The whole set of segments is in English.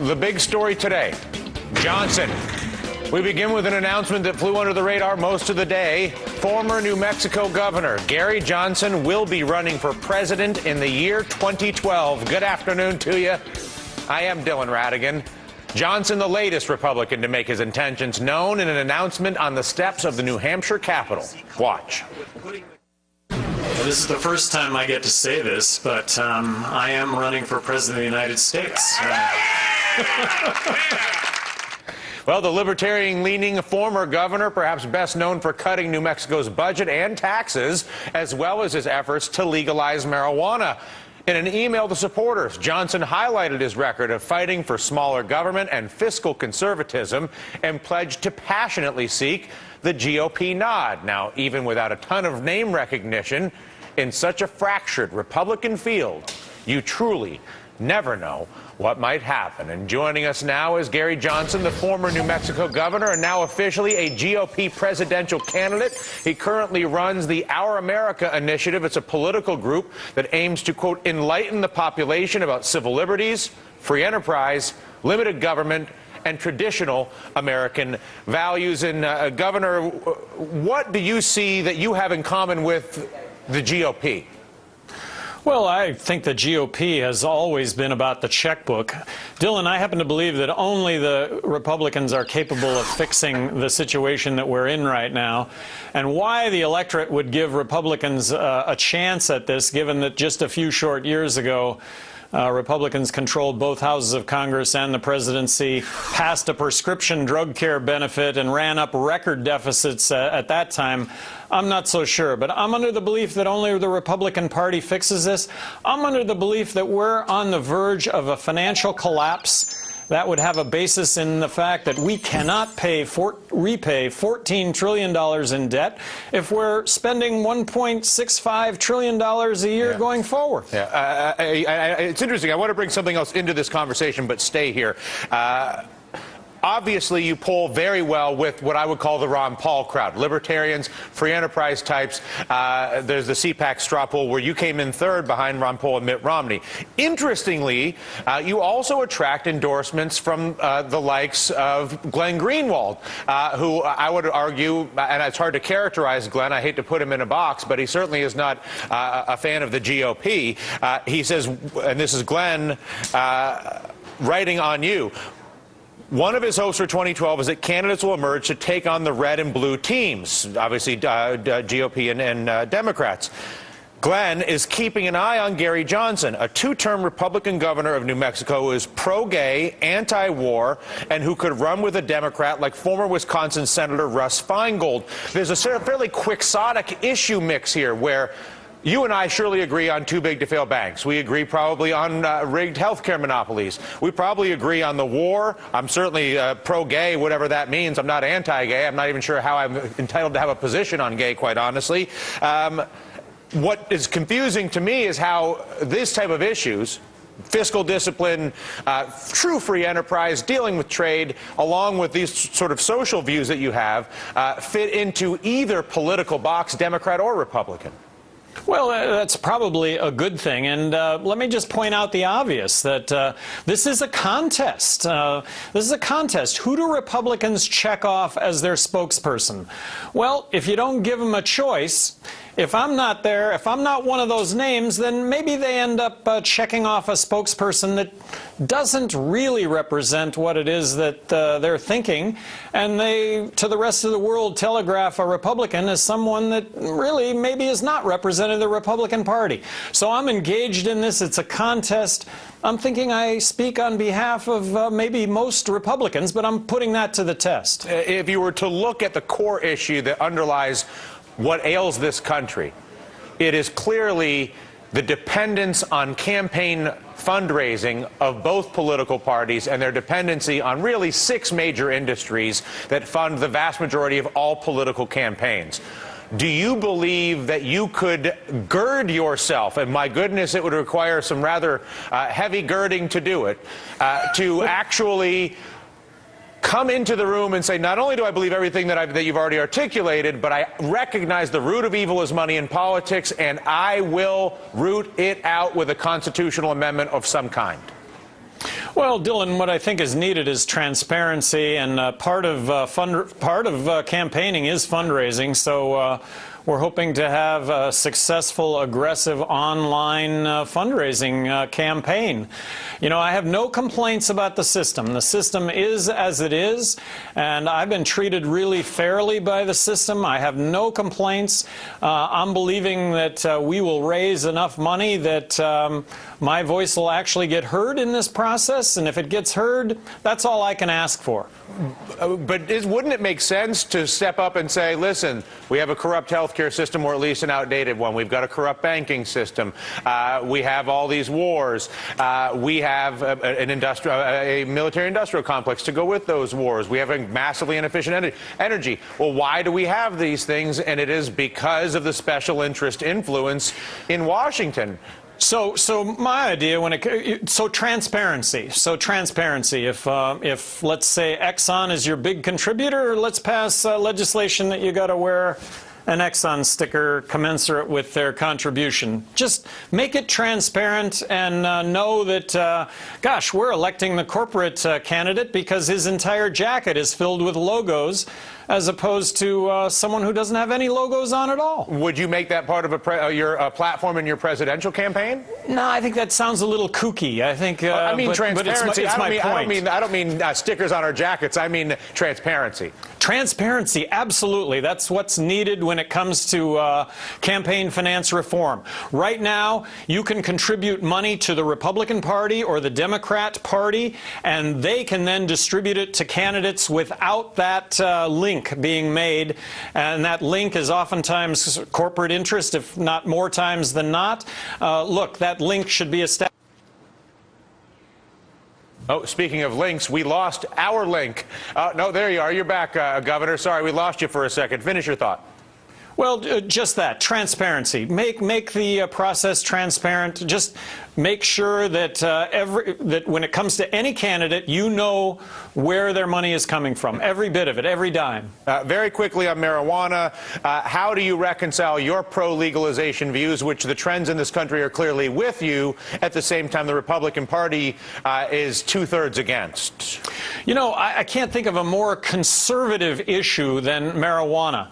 the big story today, Johnson. We begin with an announcement that flew under the radar most of the day. Former New Mexico Governor Gary Johnson will be running for president in the year 2012. Good afternoon to you. I am Dylan Radigan. Johnson, the latest Republican to make his intentions known in an announcement on the steps of the New Hampshire Capitol. Watch. This is the first time I get to say this, but I am running for president of the United States. Well, the libertarian-leaning former governor, perhaps best known for cutting New Mexico's budget and taxes, as well as his efforts to legalize marijuana. In an email to supporters, Johnson highlighted his record of fighting for smaller government and fiscal conservatism and pledged to passionately seek the GOP nod. Now, even without a ton of name recognition, in such a fractured Republican field, you truly never know what might happen. And joining us now is Gary Johnson, the former New Mexico governor and now officially a GOP presidential candidate. He currently runs the Our America Initiative. It's a political group that aims to, quote, enlighten the population about civil liberties, free enterprise, limited government, and traditional American values. And Governor, what do you see that you have in common with the GOP? Well, I think the GOP has always been about the checkbook. Dylan, I happen to believe that only the Republicans are capable of fixing the situation that we're in right now. And why the electorate would give Republicans a chance at this, given that just a few short years ago, Republicans controlled both houses of Congress and the presidency, passed a prescription drug care benefit, and ran up record deficits at that time. I'm not so sure, but I'm under the belief that only the Republican Party fixes this. I'm under the belief that we're on the verge of a financial collapse that would have a basis in the fact that we cannot repay $14 trillion in debt if we're spending $1.65 trillion a year going forward. Yeah. It's interesting. I want to bring something else into this conversation, but stay here. Obviously, you poll very well with what I would call the Ron Paul crowd, libertarians, free enterprise types. There's the CPAC straw poll where you came in third behind Ron Paul and Mitt Romney. Interestingly, you also attract endorsements from the likes of Glenn Greenwald, who I would argue, and it's hard to characterize Glenn, I hate to put him in a box, but he certainly is not a fan of the GOP. He says, and this is Glenn writing on you, one of his hopes for 2012 is that candidates will emerge to take on the red and blue teams, obviously GOP and Democrats. Glenn is keeping an eye on Gary Johnson, a two-term Republican governor of New Mexico who is pro-gay, anti-war, and who could run with a Democrat like former Wisconsin Senator Russ Feingold. There's a fairly quixotic issue mix here where you and I surely agree on too big to fail banks. We agree probably on rigged healthcare monopolies. We probably agree on the war. I'm certainly pro-gay, whatever that means. I'm not anti-gay. I'm not even sure how I'm entitled to have a position on gay, quite honestly. What is confusing to me is how this type of issues, fiscal discipline, true free enterprise, dealing with trade, along with these sort of social views that you have, fit into either political box, Democrat or Republican. Well, that's probably a good thing. And let me just point out the obvious, that this is a contest. This is a contest. Who do Republicans check off as their spokesperson? Well, if you don't give them a choice, if I'm not there, if I'm not one of those names, then maybe they end up checking off a spokesperson that doesn't really represent what it is that they're thinking, and they, to the rest of the world, telegraph a Republican as someone that really maybe is not representing the Republican Party. So I'm engaged in this. It's a contest. I'm thinking I speak on behalf of maybe most Republicans, but I'm putting that to the test. If you were to look at the core issue that underlies what ails this country, it is clearly the dependence on campaign fundraising of both political parties and their dependency on really 6 major industries that fund the vast majority of all political campaigns. Do you believe that you could gird yourself, and my goodness, it would require some rather heavy girding to do it, to actually come into the room and say, not only do I believe everything that you've already articulated, but I recognize the root of evil is money in politics, and I will root it out with a constitutional amendment of some kind? Well, Dylan, what I think is needed is transparency, and part of campaigning is fundraising. So we're hoping to have a successful, aggressive online fundraising campaign. You know, I have no complaints about the system. The system is as it is, and I've been treated really fairly by the system. I have no complaints. I'm believing that we will raise enough money that my voice will actually get heard in this process, and if it gets heard, that's all I can ask for. But wouldn't it make sense to step up and say, listen, we have a corrupt healthcare system, or at least an outdated one. We've got a corrupt banking system. We have all these wars. We have a military-industrial complex to go with those wars. We have a massively inefficient energy. Well, why do we have these things? And it is because of the special interest influence in Washington. So my idea transparency. If let's say Exxon is your big contributor, let's pass legislation that you got to wear an Exxon sticker commensurate with their contribution. Just make it transparent and know that, gosh, we're electing the corporate candidate because his entire jacket is filled with logos, as opposed to someone who doesn't have any logos on at all. Would you make that part of your platform in your presidential campaign? No, I think that sounds a little kooky. I think. I mean transparency. It's my point. I don't mean stickers on our jackets. I mean transparency. Transparency, absolutely. That's what's needed when it comes to campaign finance reform. Right now, you can contribute money to the Republican Party or the Democrat Party, and they can then distribute it to candidates without that link being made, and that link is oftentimes corporate interest, if not more times than not. Look, that link should be established. Oh, speaking of links, we lost our link. No, there you are. You're back, Governor. Sorry, we lost you for a second. Finish your thought. Well, just that, transparency. Make the process transparent. Just make sure that that when it comes to any candidate, you know where their money is coming from, every bit of it, every dime. Very quickly on marijuana, how do you reconcile your pro-legalization views, which the trends in this country are clearly with you, at the same time the Republican Party is two-thirds against? You know, I can't think of a more conservative issue than marijuana.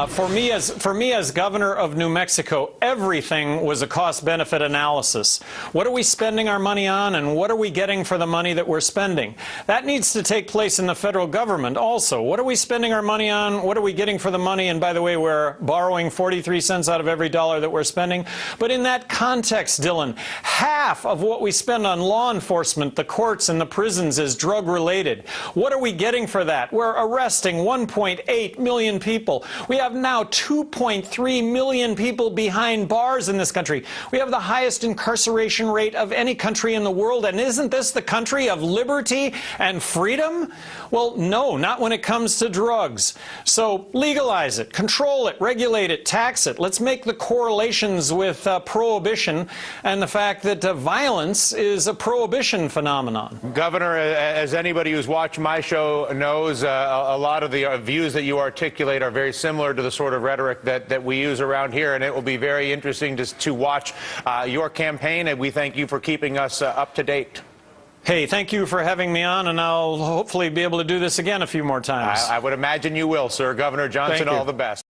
For me as governor of New Mexico, everything was a cost-benefit analysis. What are we spending our money on, and what are we getting for the money that we're spending? That needs to take place in the federal government also. What are we spending our money on? What are we getting for the money? And by the way, we're borrowing 43 cents out of every dollar that we're spending. But in that context, Dylan, half of what we spend on law enforcement, the courts and the prisons, is drug-related. What are we getting for that? We're arresting 1.8 million people. We have now 2.3 million people behind bars in this country. We have the highest incarceration rate of any country in the world. And isn't this the country of liberty and freedom? Well, no, not when it comes to drugs. So legalize it, control it, regulate it, tax it. Let's make the correlations with prohibition and the fact that violence is a prohibition phenomenon. Governor, as anybody who's watched my show knows, a lot of the views that you articulate are very similar to the sort of rhetoric that we use around here, and it will be very interesting to watch your campaign, and we thank you for keeping us up to date. Hey, thank you for having me on, and I'll hopefully be able to do this again a few more times. I would imagine you will, sir. Governor Johnson, all the best.